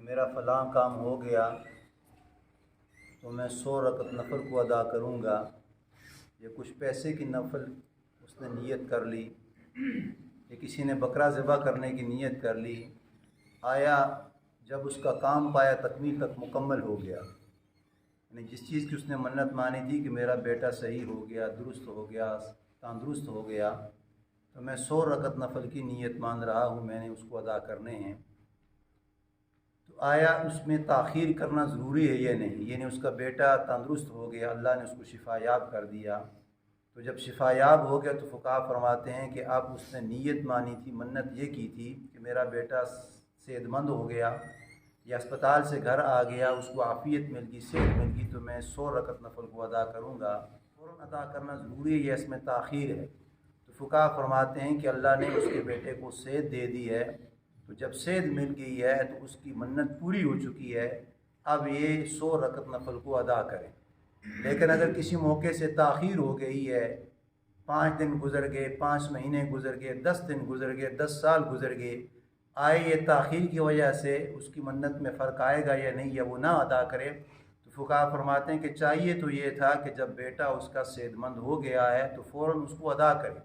मेरा फ़लाँ काम हो गया तो मैं 100 रकत नफल को अदा करूँगा, या कुछ पैसे की नफल उसने नीयत कर ली, या किसी ने बकरा ज़िबा करने की नीयत कर ली। आया जब उसका काम पाया तकमील तक मुकम्मल हो गया, यानी जिस चीज़ की उसने मन्नत मानी थी कि मेरा बेटा सही हो गया, दुरुस्त हो गया, तंदुरुस्त हो गया, तो मैं 100 रकत नफल की नीयत मान रहा हूँ, मैंने उसको अदा करने हैं। तो आया उसमें ताख़ीर करना ज़रूरी है या नहीं? यानी उसका बेटा तंदुरुस्त हो गया, अल्लाह ने उसको शिफायाब कर दिया, तो जब शिफायाब हो गया तो फ़ुक़हा फरमाते हैं कि अब उसने नीयत मानी थी, मन्नत ये की थी कि मेरा बेटा सेहतमंद हो गया या अस्पताल से घर आ गया, उसको आफ़ियत मिल गई, सेहत मिल गई, तो मैं 100 रकत नफल को अदा करूँगा। फ़ौरन अदा करना ज़रूरी है या इसमें ताख़ीर है? तो फ़ुक़हा फरमाते हैं कि अल्लाह ने उसके बेटे को सेहत दे दी है, तो जब सेहत मिल गई है तो उसकी मन्नत पूरी हो चुकी है, अब ये 100 रकत नफल को अदा करें। लेकिन अगर किसी मौके से ताख़ीर हो गई है, 5 दिन गुज़र गए, 5 महीने गुज़र गए, 10 दिन गुज़र गए, 10 साल गुज़र गए, आए ये ताख़ीर की वजह से उसकी मन्नत में फ़र्क आएगा या नहीं, या वो ना अदा करे? तो फ़ुक़हा फरमाते हैं कि चाहिए तो ये था कि जब बेटा उसका सेहतमंद हो गया है तो फ़ौरन उसको अदा करे,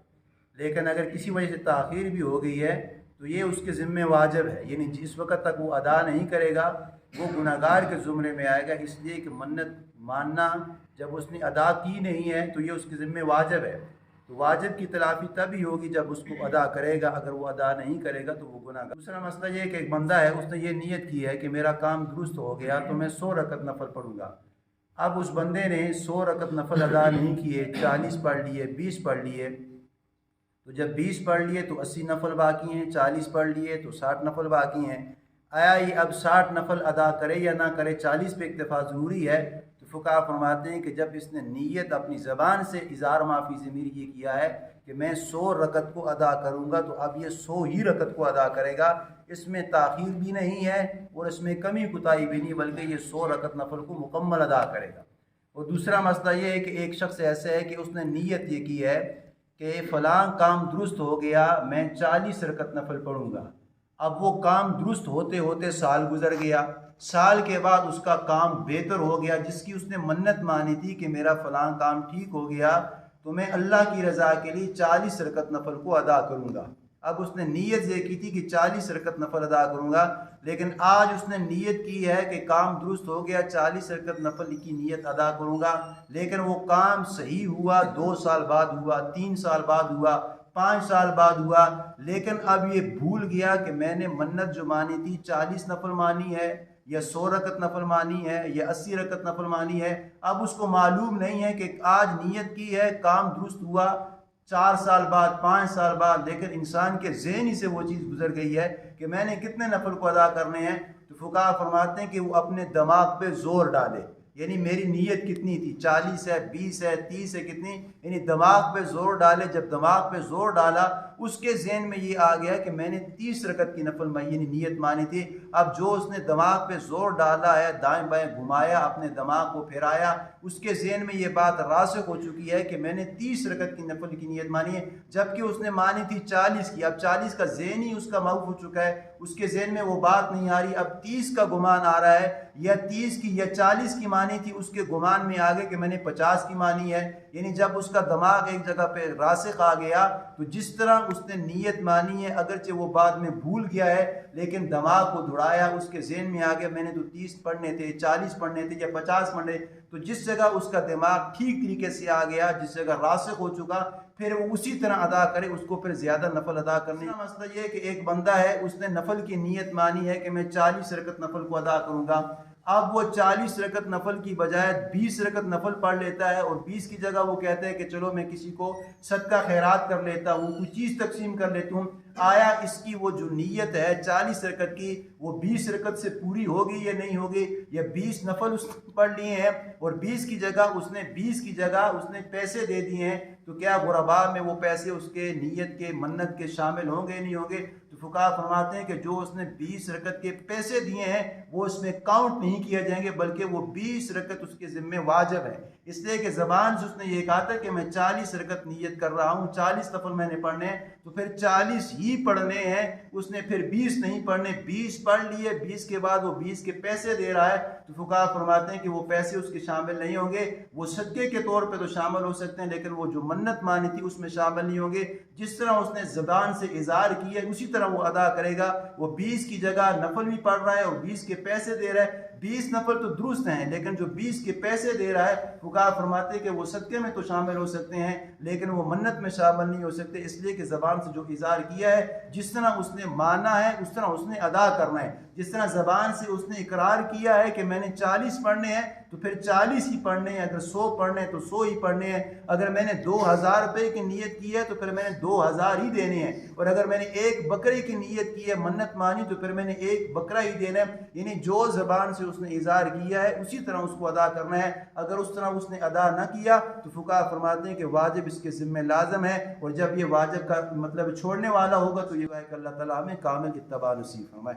लेकिन अगर किसी वजह से ताख़ीर भी हो गई है तो ये उसके ज़िम्मे वाजिब है, यानी जिस वक़्त तक वो अदा नहीं करेगा वो गुनहगार के ज़ुमरे में आएगा, इसलिए कि मन्नत मानना जब उसने अदा की नहीं है तो ये उसके ज़िम्मे वाजिब है। तो वाजिब की तलाफ़ी तभी होगी जब उसको अदा करेगा, अगर वो अदा नहीं करेगा तो वो गुनहगार। दूसरा मसला ये है कि एक बंदा है, उसने ये नीयत की है कि मेरा काम दुरुस्त हो गया तो मैं 100 रकत नफल पढ़ूँगा। अब उस बंदे ने 100 रकत नफल अदा नहीं किए, 40 पढ़ लिए, 20 पढ़ लिए, तो जब 20 पढ़ लिए तो 80 नफल बाकी हैं, 40 पढ़ लिए तो 60 नफल बाकी हैं। आया ये अब 60 नफल अदा करे या ना करे, 40 पे इक्तफा ज़रूरी है? तो फ़ुक़हा फरमाते हैं कि जब इसने नीयत अपनी ज़बान से इज़हार माफ़ी ज़मीर ये किया है कि मैं 100 रकत को अदा करूँगा, तो अब ये 100 ही रकत को अदा करेगा, इसमें ताख़ीर भी नहीं है और इसमें कमी कुताही भी नहीं, बल्कि ये 100 रकत नफल को मुकम्मल अदा करेगा। और दूसरा मसला ये है कि एक शख्स ऐसा है कि उसने नीयत ये की है कि फ़लाँ काम दुरुस्त हो गया, मैं 40 रकत नफल पढ़ूँगा। अब वो काम दुरुस्त होते होते साल गुज़र गया, साल के बाद उसका काम बेहतर हो गया, जिसकी उसने मन्नत मानी थी कि मेरा फ़लाँ काम ठीक हो गया तो मैं अल्लाह की रज़ा के लिए 40 रकत नफल को अदा करूँगा। अब उसने नीयत ये की थी कि 40 रकत नफल अदा करूँगा, लेकिन आज उसने नीयत की है कि काम दुरुस्त हो गया, 40 रकत नफल की नीयत अदा करूँगा, लेकिन वो काम सही हुआ 2 साल बाद हुआ, 3 साल बाद हुआ, 5 साल बाद हुआ, लेकिन अब ये भूल गया कि मैंने मन्नत जो मानी थी 40 नफल मानी है या 100 रकत नफल मानी है या 80 रकत नफल मानी है। अब उसको मालूम नहीं है कि आज नीयत की है, काम दुरुस्त हुआ 4 साल बाद, 5 साल बाद, लेकिन इंसान के ज़हन से वो चीज़ गुजर गई है कि मैंने कितने नफल को अदा करने हैं। तो फ़ुक़हा फरमाते हैं कि वो अपने दिमाग पे ज़ोर डाले, यानी मेरी नीयत कितनी थी, 40 है, 20 है, 30 है, कितनी, यानी दिमाग पे ज़ोर डाले। जब दिमाग पे ज़ोर डाला उसके ज़हन में ये आ गया कि मैंने 30 रकत की नफल यानी नीयत मानी थी। अब जो उसने दिमाग पे ज़ोर डाला है, दाएं बाएं घुमाया, अपने दिमाग को फिराया, उसके ज़हन में ये बात रासिख हो चुकी है कि मैंने 30 रकत की नफल की नीयत मानी है, जबकि उसने मानी थी 40 की। अब 40 का ज़हन ही उसका मौक़ूफ़ हो चुका है, उसके ज़हन में वो बात नहीं आ रही। अब 30 का गुमान आ रहा है, या 30 की या 40 की मानी थी, उसके गुमान में आ गए कि मैंने 50 की मानी है। यानी जब उसका दिमाग एक जगह पे रासिख आ गया तो जिस तरह उसने नीयत मानी है, अगरचे वो बाद में भूल गया है, लेकिन दिमाग को दौड़ाया, उसके ज़हन में आ गया मैंने तो 30 पढ़ने थे, 40 पढ़ने थे या 50 पढ़ने। तो जिस जगह उसका दिमाग ठीक तरीके से आ गया, जिस जगह रासिख हो चुका, फिर वो उसी तरह अदा करे, उसको फिर ज़्यादा नफल अदा करने का मसला ये है कि एक बंदा है, उसने नफल की नीयत मानी है कि मैं 40 रकत नफल को अदा करूँगा। अब वो 40 रकत नफल की बजाय 20 रकत नफल पढ़ लेता है, और 20 की जगह वो कहता है कि चलो मैं किसी को सदका खैरात कर लेता हूँ, कुछ चीज़ तकसीम कर लेता हूँ। आया इसकी वो जो नीयत है 40 रकत की, वो 20 रकत से पूरी होगी या नहीं होगी? या 20 नफल उसने पढ़ लिए हैं और 20 की जगह उसने पैसे दे दिए हैं, तो क्या गुरबा में वो पैसे उसके नीयत के, मन्नत के शामिल होंगे नहीं होंगे? तो फ़ुक़हा फरमाते हैं कि जो उसने 20 रकत के पैसे दिए हैं वो उसमें काउंट नहीं किए जाएंगे, बल्कि वो 20 रकत उसके ज़िम्मे वाजिब है। इसलिए कि ज़बान से उसने ये कहा था कि मैं 40 रकत नीयत कर रहा हूँ, 40 नफल मैंने पढ़ने हैं, तो फिर 40 ही पढ़ने हैं। उसने फिर 20 नहीं पढ़ने, 20 पढ़ लिए, 20 के बाद वो 20 के पैसे दे रहा है, तो फुकाहा फरमाते हैं कि वो पैसे उसके शामिल नहीं होंगे। वो सदक़े के तौर पे तो शामिल हो सकते हैं, लेकिन वो जो मन्नत मानी थी उसमें शामिल नहीं होंगे। जिस तरह उसने ज़बान से इज़हार किया उसी तरह वो अदा करेगा। वो 20 की जगह नफल भी पढ़ रहा है और 20 के पैसे दे रहा है। 20 नफल तो दुरुस्त हैं, लेकिन जो 20 के पैसे दे रहा है, फुकाहा फरमाते हैं कि वो सदक़े में तो शामिल हो सकते हैं, लेकिन वो मन्नत में शामिल नहीं हो सकते, इसलिए कि ज़बान से जो इज़हार किया है, जिस तरह उसने माना है उस तरह उसने अदा करना है। जिस तरह ज़बान से उसने इकरार किया है कि मैंने 40 पढ़ने हैं, तो फिर 40 ही पढ़ने हैं। अगर 100 पढ़ने हैं तो 100 ही पढ़ने हैं। अगर मैंने 2000 रुपये की नीयत की है तो फिर मैंने 2000 ही देने हैं। और अगर मैंने एक बकरे की नीयत की है, मन्नत मानी, तो फिर मैंने एक बकरा ही देना है। यानी जो ज़बान से उसने इज़हार किया है उसी तरह उसको अदा करना है। अगर उस तरह उसने अदा ना किया तो फुकाहा फरमाते हैं कि वाजिब इसके ज़िम्मे लाज़िम है, और जब ये वाजिब का मतलब छोड़ने वाला होगा तो ये अल्लाह ताला हमें कामिल इत्तबा नसीब फरमाए।